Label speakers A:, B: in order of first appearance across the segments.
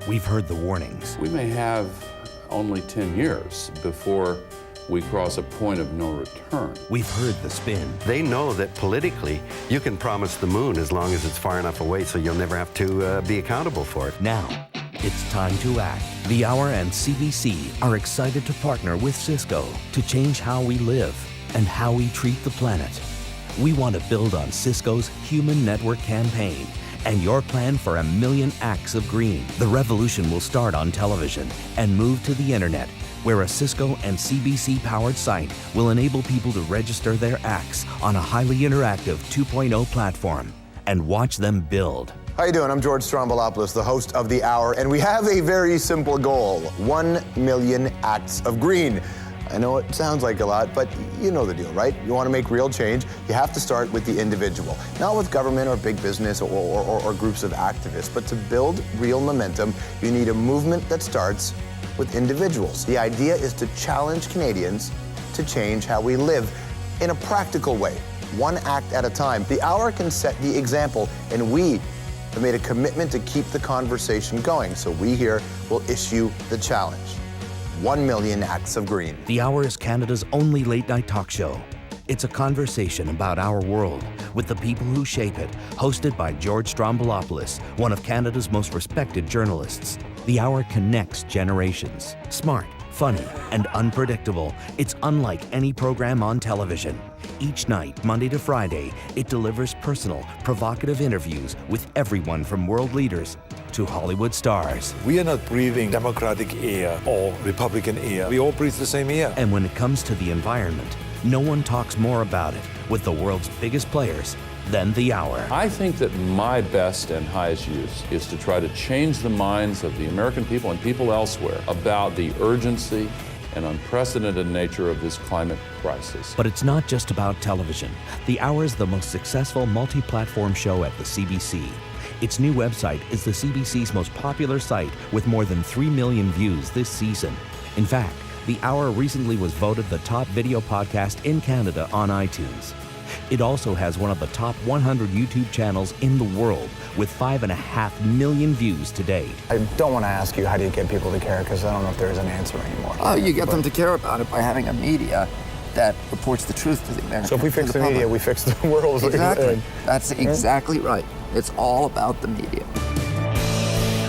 A: We've heard the warnings.
B: We may have only 10 years before we cross a point of no return.
A: We've heard the spin.
C: They know that politically, you can promise the moon as long as it's far enough away so you'll never have to be accountable for it.
A: Now, it's time to act. The Hour and CBC are excited to partner with Cisco to change how we live and how we treat the planet. We want to build on Cisco's Human Network campaign and your plan for 1 million acts of green. The revolution will start on television and move to the internet, where a Cisco and CBC-powered site will enable people to register their acts on a highly interactive 2.0 platform and watch them build.
D: How you doing? I'm George Stroumboulopoulos, the host of The Hour, and we have a very simple goal: 1 million acts of green. I know it sounds like a lot, but you know the deal, right? You want to make real change, you have to start with the individual. Not with government or big business or groups of activists, but to build real momentum, you need a movement that starts with individuals. The idea is to challenge Canadians to change how we live in a practical way, one act at a time. The Hour can set the example, and we have made a commitment to keep the conversation going, so we here will issue the challenge. 1 million acts of green.
A: The Hour is Canada's only late-night talk show. It's a conversation about our world with the people who shape it, hosted by George Stroumboulopoulos, one of Canada's most respected journalists. The Hour connects generations. Smart, funny, and unpredictable. It's unlike any program on television. Each night, Monday to Friday, it delivers personal, provocative interviews with everyone from world leaders to Hollywood stars.
E: We are not breathing Democratic air or Republican air. We all breathe the same air.
A: And when it comes to the environment, no one talks more about it with the world's biggest players than The Hour.
B: I think that my best and highest use is to try to change the minds of the American people and people elsewhere about the urgency and unprecedented nature of this climate crisis.
A: But it's not just about television. The Hour is the most successful multi-platform show at the CBC. Its new website is the CBC's most popular site with more than 3 million views this season. In fact, The Hour recently was voted the top video podcast in Canada on iTunes. It also has one of the top 100 YouTube channels in the world with 5.5 million views to date.
F: I don't want to ask you how do you get people to care, because I don't know if there's an answer anymore.
G: Oh, you get them to care about it by having a media that reports the truth to the American.
F: So if we fix the media, we fix the world.
G: Exactly. That's exactly right. It's all about the media.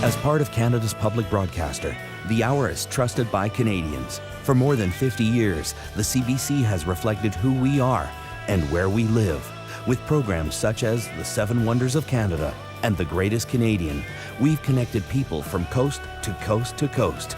A: As part of Canada's public broadcaster, The Hour is trusted by Canadians. For more than 50 years, the CBC has reflected who we are and where we live. With programs such as The 7 Wonders of Canada and The Greatest Canadian, we've connected people from coast to coast to coast.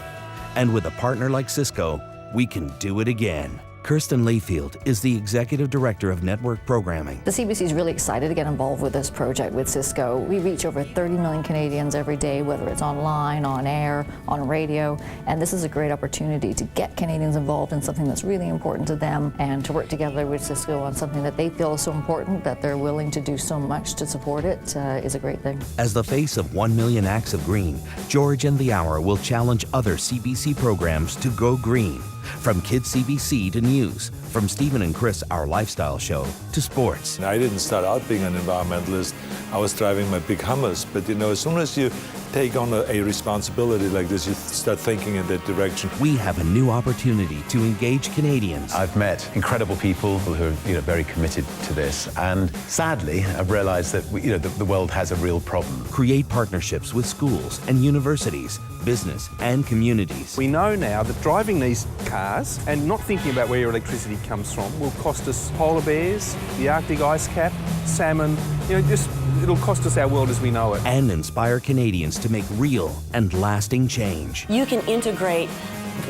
A: And with a partner like Cisco, we can do it again. Kirsten Layfield is the Executive Director of Network Programming.
H: The CBC is really excited to get involved with this project with Cisco. We reach over 30 million Canadians every day, whether it's online, on air, on radio, and this is a great opportunity to get Canadians involved in something that's really important to them and to work together with Cisco on something that they feel is so important that they're willing to do so much to support it is a great thing.
A: As the face of 1 million acts of green, George and The Hour will challenge other CBC programs to go green. From Kids CBC to news, from Stephen and Chris, Our Lifestyle Show, to sports.
E: I didn't start out being an environmentalist. I was driving my big Hummers. But you know, as soon as you take on a responsibility like this, you start thinking in that direction.
A: We have a new opportunity to engage Canadians.
I: I've met incredible people who are very committed to this. And sadly, I've realized that the world has a real problem.
A: Create partnerships with schools and universities, business and communities.
J: We know now that driving these cars and not thinking about where your electricity comes from will cost us polar bears, the Arctic ice cap, salmon, it'll cost us our world as we know it.
A: And inspire Canadians to make real and lasting change.
K: You can integrate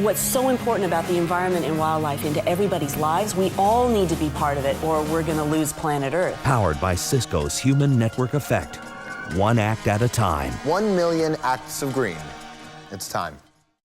K: what's so important about the environment and wildlife into everybody's lives. We all need to be part of it or we're going to lose planet Earth.
A: Powered by Cisco's Human Network Effect. One act at a time.
D: 1 million acts of green. It's time.